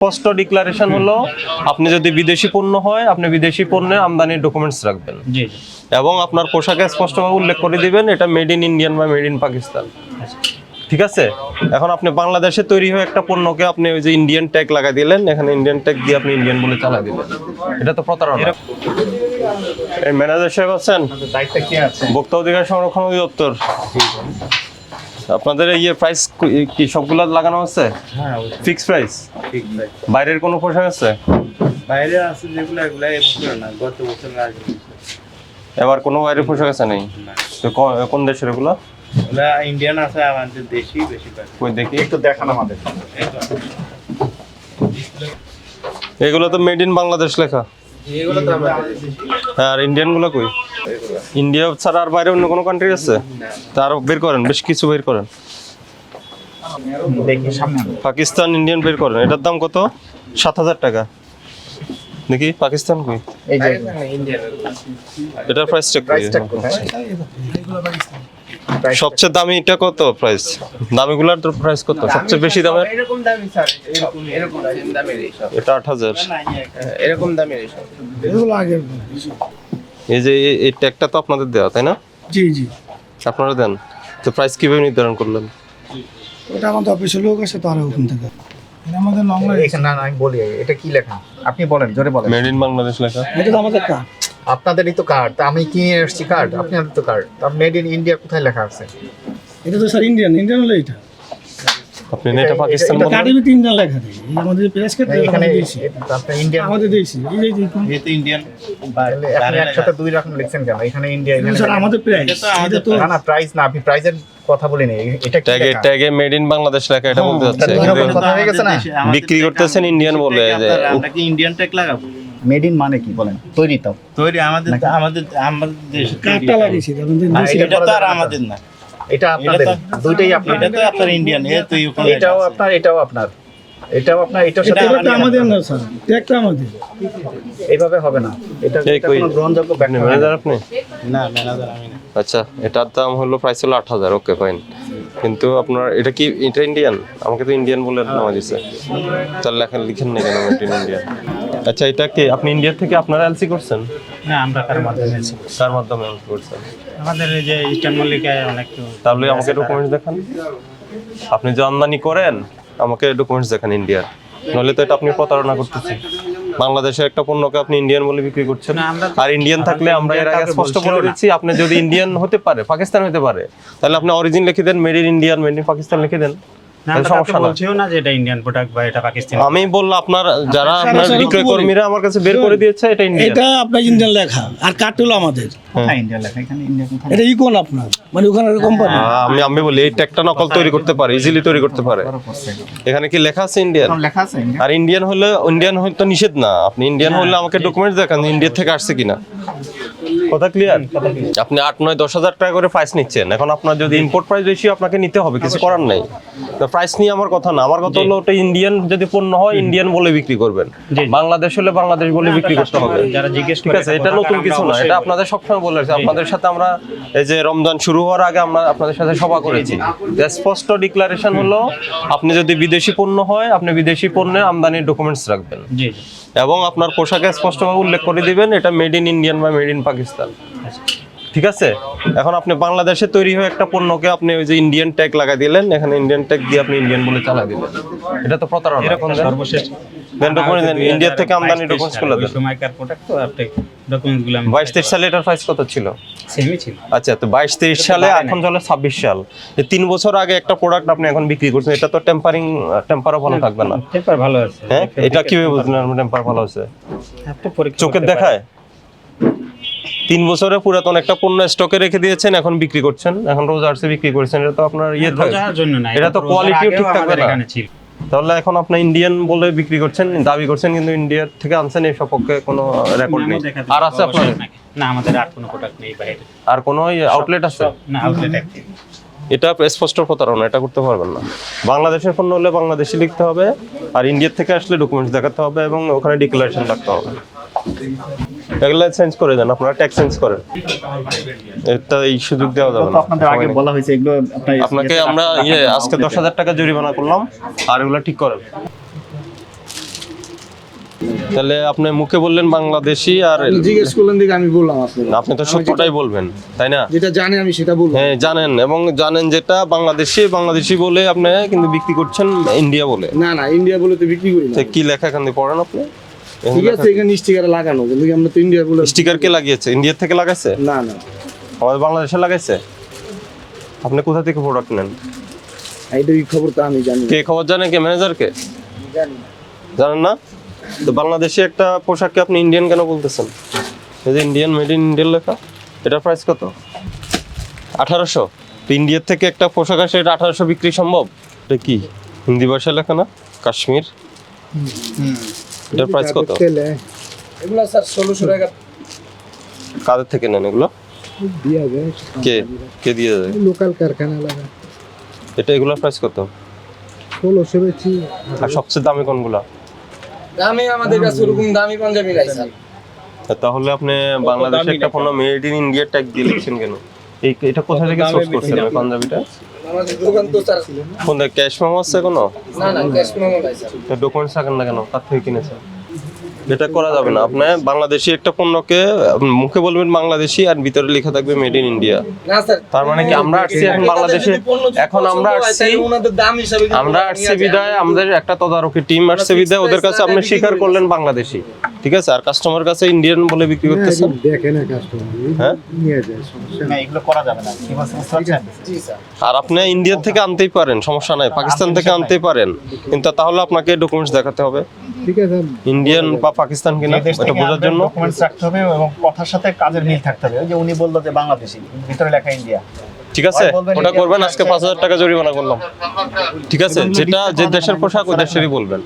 স্পষ্ট ডিক্লারেশন হলো আপনি যদি বিদেশি পণ্য হয় আপনি বিদেশি পণ্যের আমদানির ডকুমেন্টস রাখবেন জি এবং আপনার পোশাকে স্পষ্টভাবে উল্লেখ করে দিবেন এটা মেড ইন ইন্ডিয়ান বা মেড ইন পাকিস্তান। ঠিক আছে, এখন আপনি বাংলাদেশে তৈরি হয়ে একটা পণ্যকে আপনি ওই যে ইন্ডিয়ান ট্যাগ লাগাই দিলেন, এখানে ইন্ডিয়ান ট্যাগ দিয়ে আপনি ইন্ডিয়ান বলে চালাই দিলেন, এটা তো প্রতারণা। এই ম্যানেজার সাহেব আছেন? দায়িত্বে কি আছে? ভোক্তা অধিকার সংরক্ষণ অধিদপ্তর। আপনাদের এই প্রাইস কি সবগুলা লাগানো আছে? হ্যাঁ, ফিক্স প্রাইস? ঠিক ভাই। বাইরের কোনো পোশাক আছে? বাইরে আছে যেগুলো এগুলো এবছর না, গত বছর আগে। এবার কোনো বাইরের পোশাক আছে নেই? তো কোন দেশের এগুলো? ওরা ইন্ডিয়ান আছে, আমাদের দেশি বেশি পায়। কই দেখি একটু দেখান আমাদের। এগুলো তো মেড ইন বাংলাদেশ লেখা। এগুলো তো আমাদের দেশি। হ্যাঁ, আর ইন্ডিয়ান গুলো কই? ইন্ডিয়া ছাড়া আর বাইরে অন্য কোনো কান্ট্রি আছে? তার বের করেন, বেশ কিছু বের করেন। দেখি সামনে। পাকিস্তান ইন্ডিয়ান বের করেন। এটার দাম কত? 7,000 টাকা। দেখি পাকিস্তান কই? এই যে ইন্ডিয়ান। এটার প্রাইসটা কই? প্রাইসটা কোথায়? সবচেয়ে দামি এটা কত প্রাইস? দামিগুলোর তো প্রাইস কত? সবচেয়ে বেশি দামের এরকম দামি স্যার, এরকম সেম দামের এইসব, এটা 8,000। এরকম দামের এইসব। এগুলো আগে এই যে এই ট্যাগটা তো আপনাদের দেওয়া, তাই না? জি জি, আপনারা দেন, তো প্রাইস কিভাবে নির্ধারণ করলেন? ওটা আমাদের অফিসের লোক আছে, তারা ওখান থেকে। এটা আমাদের বাংলা, এখানে না, আমি বলি এটা কি লেখা আপনি বলেন, জোরে বলেন। মেড ইন বাংলাদেশ লেখা। এটা তো আমাদের কাজ। আপনাদেরই তো কার্ড, তা আমি কিনে এসেছি কার্ড, আপনাদের তো কার্ড, তা মেড ইন ইন্ডিয়া কোথায় লেখা আছে? এটা তো স্যার ইন্ডিয়ান, ইন্ডিয়ান হলো এটা। আপনি না এটা পাকিস্তান এটা বলেন? কার্ডে ইন্ডিয়ান লেখা থাকে। এই আমাদের প্রেস কার্ড এখানে আমাদের দেশি, আপনার ইন্ডিয়ান, আমাদের দেশি। এই যে দেখুন, যেহেতু ইন্ডিয়ান তাহলে আপনি একসাথে দুই রকম লিখছেন কেন? এখানে ইন্ডিয়া, এগুলো এখানে স্যার আমাদের প্রাইস। এটা তো না না, প্রাইস না, আপনি প্রাইসের কথা বলিনি, এটা কি ট্যাগে লেখা? ট্যাগে মেড ইন বাংলাদেশ লেখা, এটা বলতে যাচ্ছে। দুই রকম কথা হয়ে গেছে না? বিক্রি করতেছেন ইন্ডিয়ান বলে যে আমরা কি ইন্ডিয়ান ট্যাগ লাগাবো? মেড ইন মানে কি বলেন? তৈরি তো তৈরি আমাদের আমাদের আমাদের দেশে কার্ডটা লাগিয়েছি আমাদের না, দেশি। এটা তো আর আমাদের না, এটা আপনাদের, দুইটাই আপনার। এটা তো আপনার ইন্ডিয়ান, এ তো ইউকে। এটাও আপনার, এটাও আপনার, এটাও আপনার, এটার সাথে এটা তো আমাদের না স্যার, ট্যাগটা আমাদের। এইভাবে হবে না, এটা এই এটা কই? কোনো গ্রহণযোগ্য ব্যাখ্যা হয় না। ম্যানেজার আপনি? না, ম্যানেজার আমি না। আচ্ছা, এটার দাম হলো প্রাইস হলো 8,000। ওকে ফাইন, কিন্তু আপনার এটা কি এটা ইন্ডিয়ান? আমাকে তো ইন্ডিয়ান বলে নামা দিছে, তাহলে লেখেন লিখেন না কেন মেড ইন ইন্ডিয়া? আচ্ছা, এটা কি আপনি ইন্ডিয়া থেকে আপনারা এলসি করছেন? না, আমরা কার মাধ্যমে নিয়েছি? কার মাধ্যমে এলসি করছেন? আমাদের এই যে ইস্টার্ন মল্লিকায় অনেক। তাহলে আমাকে ডকুমেন্টস দেখান। আপনি যে আমদানি করেন আমাকে ডকুমেন্টস দেখান ইন্ডিয়ার, নইলে তো এটা আপনি প্রতারণা করতেছেন। বাংলাদেশের একটা পণ্যকে আপনি ইন্ডিয়ান বলে বিক্রি করছেন, না, আমরা আর ইন্ডিয়ান থাকলে আমরা এর আগে স্পষ্ট বলে দিচ্ছি আপনি যদি ইন্ডিয়ান হতে পারে, পাকিস্তান হতে পারে, তাহলে আপনি অরিজিন লিখে দেন, made in Indian, made in Pakistan লিখে দেন, তাহলে সমস্যা না। বলছিও না যে এটা ইন্ডিয়ান প্রোডাক্ট বা এটা পাকিস্তানি। আমি বললাম আপনার যারা আপনার বিক্রয় কর্মীরা আমার কাছে বের করে দিয়েছে এটা ইন্ডিয়ান। এটা আপনার ইন্ডিয়ান লেখা, আর কার্ডটা হলো আমাদের। কোথায় ইন্ডিয়া লেখা? এখানে ইন্ডিয়া কোথায়? এটা ইকোন আপনার, মানে ওখানে কোম্পানি। আমি বলি এই ট্যাগটা নকল তৈরি করতে পারে, ইজিলি তৈরি করতে পারে। এখানে কি লেখা আছে ইন্ডিয়ান? লেখা আছে ইন্ডিয়া? আর ইন্ডিয়ান হলে তো নিষেধ না। আপনি ইন্ডিয়ান হলে আমাকে ডকুমেন্টস দেখান ইন্ডিয়া থেকে আসছে কিনা। কথা ক্লিয়ার? আপনি 8, 9, 10,000 টাকা করে প্রাইস নিচ্ছেন, এখন আপনার যদি ইম্পোর্ট প্রাইস বেশি আপনাকে নিতে হবে, কিছু করার নাই। প্রাইস নিয়ে আমার কথা না, আমার কথা হলো ওটা ইন্ডিয়ান যদি পণ্য হয় ইন্ডিয়ান বলে বিক্রি করবেন, বাংলাদেশ হলে বাংলাদেশ বলে বিক্রি করতে হবে। যারা জিজ্ঞেস ঠিক আছে, এটা নতুন কিছু না, এটা আপনাদের সবসময় বলে আসছি। আপনাদের সাথে আমরা এই যে রমজান শুরু হওয়ার আগে আমরা আপনাদের সাথে সভা করেছি, স্পষ্ট ডিক্লারেশন হলো আপনি যদি বিদেশি পণ্য হয় আপনি বিদেশি পণ্যের আমদানির ডকুমেন্টস রাখবেন জি এবং আপনার পোশাকে স্পষ্টভাবে উল্লেখ করে দিবেন এটা মেড ইন ইন্ডিয়ান বা মেড ইন পাকিস্তান। ঠিক আছে, এখন আপনি বাংলাদেশে তৈরি হয়ে একটা পণ্যকে আপনি ওই যে ইন্ডিয়ান ট্যাগ লাগাই দিলেন, এখানে ইন্ডিয়ান ট্যাগ দিয়ে আপনি ইন্ডিয়ান বলে চালাই দিলেন, এটা তো প্রতারণা। এরকম সর্বশেষ দেন ডকুমেন্ট দেন, ইন্ডিয়া থেকে আমদানি ডকুমেন্টস গুলো ওই দেন। সময়কার প্রোডাক্ট তো আপনি ডকুমেন্টসগুলো 22-23 সালে এটার প্রাইস কত ছিল? সেমই ছিল। আচ্ছা, তো 22-23 সালে, এখন চলে 26 সাল, এই 3 বছর আগে একটা প্রোডাক্ট আপনি এখন বিক্রি করছেন, এটা তো টেম্পারও ভালো থাকবে না। পেপার ভালো আছে। হ্যাঁ, এটা কিভাবে বুঝলেন টেম্পার ভালো আছে? আপনি পরীক্ষা চোখের করতে দেখায় 3 বছরে পুরাতন একটা পণ্য স্টকে রেখে দিয়েছেন, এখন বিক্রি করছেন, এখন রোজ আর্টসে বিক্রি করছেন, এটা তো আপনার ইয়ে থাকে, রোজার জন্য না, এটা তো কোয়ালিটিও ঠিক থাকবে না। এখানে ছিল। তাহলে এখন আপনি ইন্ডিয়ান বলে বিক্রি করছেন, দাবি করছেন, কিন্তু ইন্ডিয়া থেকে আনছেন, এই সপক্ষে কোনো রেকর্ড নেই। আর আছে আপনার? না, আমাদের আর কোনো প্রোডাক্ট নেই বাইরে। আর কোনো আউটলেট আছে? না, আউটলেট একটি। এটা স্পষ্ট প্রতারণা, এটা করতে পারবেন না। বাংলাদেশের পণ্য হলে বাংলাদেশি লিখতে হবে, আর ইন্ডিয়া থেকে আসলে ডকুমেন্টস দেখাতে হবে এবং ওখানে ডিক্লারেশন রাখতে হবে। এগুলো চেঞ্জ করে দেন, আপনারা ট্যাক্স চেঞ্জ করেন, এটা এই সুযোগ দেওয়া যাবে না। আপনাদের আগে বলা হয়েছে এগুলো আপনাকে আমরা আজকে 10,000 টাকা জরিমানা করলাম, আর এগুলো ঠিক করেন। তাহলে আপনি মুখে বললেন বাংলাদেশি আর জিজ্ঞেস করলেন দিকে আমি বললাম আপনাকে। আপনি তো সত্যটাই বলবেন, তাই না? যেটা জানি আমি সেটা বলবো। হ্যাঁ জানেন, এবং জানেন যেটা বাংলাদেশি বলে আপনি কিন্তু বিক্রি করছেন ইন্ডিয়া বলে। না না, ইন্ডিয়া বলে তো বিক্রি করি না। তো কি লেখা এখান থেকে পড়েন আপনি? ঠিক আছে, এখানে স্টিকার লাগানো, কিন্তু আমরা তো ইন্ডিয়া বলে। স্টিকার কে লাগিয়েছে? ইন্ডিয়া থেকে লাগাইছে? না না, আমাদের বাংলাদেশে লাগাইছে। আপনি কোথা থেকে প্রোডাক্ট নেন? এইটা কি খবর তো আমি জানি না। কে খবর জানে? কে ম্যানেজার কে? জানেন না? তো বাংলাদেশে একটা পোশাককে আপনি ইন্ডিয়ান কেন বলতেছেন? এই যে ইন্ডিয়ান, মেড ইন ইন্ডিয়ান লেখা, এটার প্রাইস কত? 1800। তো ইন্ডিয়ার থেকে একটা পোশাক আসে, এটা 1800 বিক্রি সম্ভব? এটা কি হিন্দি ভাষায় লেখা না? কাশ্মীর। এটার প্রাইস কত? এগুলো স্যার 1600 টাকা। কাদের থেকে নেন এগুলো? দিয়া যায়, কে কে দিয়ে দেয়? লোকাল কারখানা লাগা। এটা এগুলোর প্রাইস কত? 1600 বেচি। আর সবচেয়ে দামি কোনগুলা? দামি আমাদের কাছে ওরকম দামি পাঞ্জাবি নাই স্যার। তাহলে আপনি বাংলাদেশে একটা কোনো মেড ইন ইন্ডিয়া ট্যাগ দিয়ে লিখছেন কেন? এটা কোথা থেকে সোর্স করছেন ওই পাঞ্জাবিটা? আমাদের দোকান তো স্যার কোন ক্যাশ মেমো আছে কোনো? না না, ক্যাশ মেমো নাই স্যার। তো ডকুমেন্টস থাকেন না কেন? কার থেকে কিনেছেন? এটা করা যাবে না। আপনি বাংলাদেশি একটা পণ্যকে মুখে বলবেন বাংলাদেশি আর ভিতরে লেখা থাকবে মেড ইন ইন্ডিয়া। না স্যার, তার মানে কি আমরা আসছি এখন বাংলাদেশে, এখন আমরা আসছি, ওনাদের দাম হিসাবে আমরা আসছি বিদায়, আমাদের একটা তদারকি টিম আসছে বিদায়, ওদের কাছে আপনি স্বীকার করলেন বাংলাদেশি, ঠিক আছে? আর কাস্টমার কাছে ইন্ডিয়ান বলে বিক্রি করতেছেন। দেখে না কাস্টমার, হ্যাঁ, নিয়ে যায়, সমস্যা না এগুলো করা যাবে না, কি বলছেন বুঝতে পারছেন? জি স্যার। আর আপনি ইন্ডিয়া থেকে আনতেই পারেন, সমস্যা নাই, পাকিস্তান থেকে আনতেই পারেন, কিন্তু তাহলে আপনাকে ডকুমেন্টস দেখাতে হবে ঠিক আছে। ইন্ডিয়ান বা পাকিস্তান কিনা, যে দেশ এটা থেকে বোঝার আনবেন, জন্য। ডকুমেন্টস রাখতে হবে এবং কথার সাথে কাজের মিল থাকতে হবে। ওই যে উনি বললো যে বাংলাদেশি, ভিতরে লেখা ইন্ডিয়া। ঠিক আছে, ওটা করবেন। আজকে 5000 টাকা জরিমানা করলাম, ঠিক আছে? যেটা যে দেশের পোশাক ওই দেশেরই বলবেন।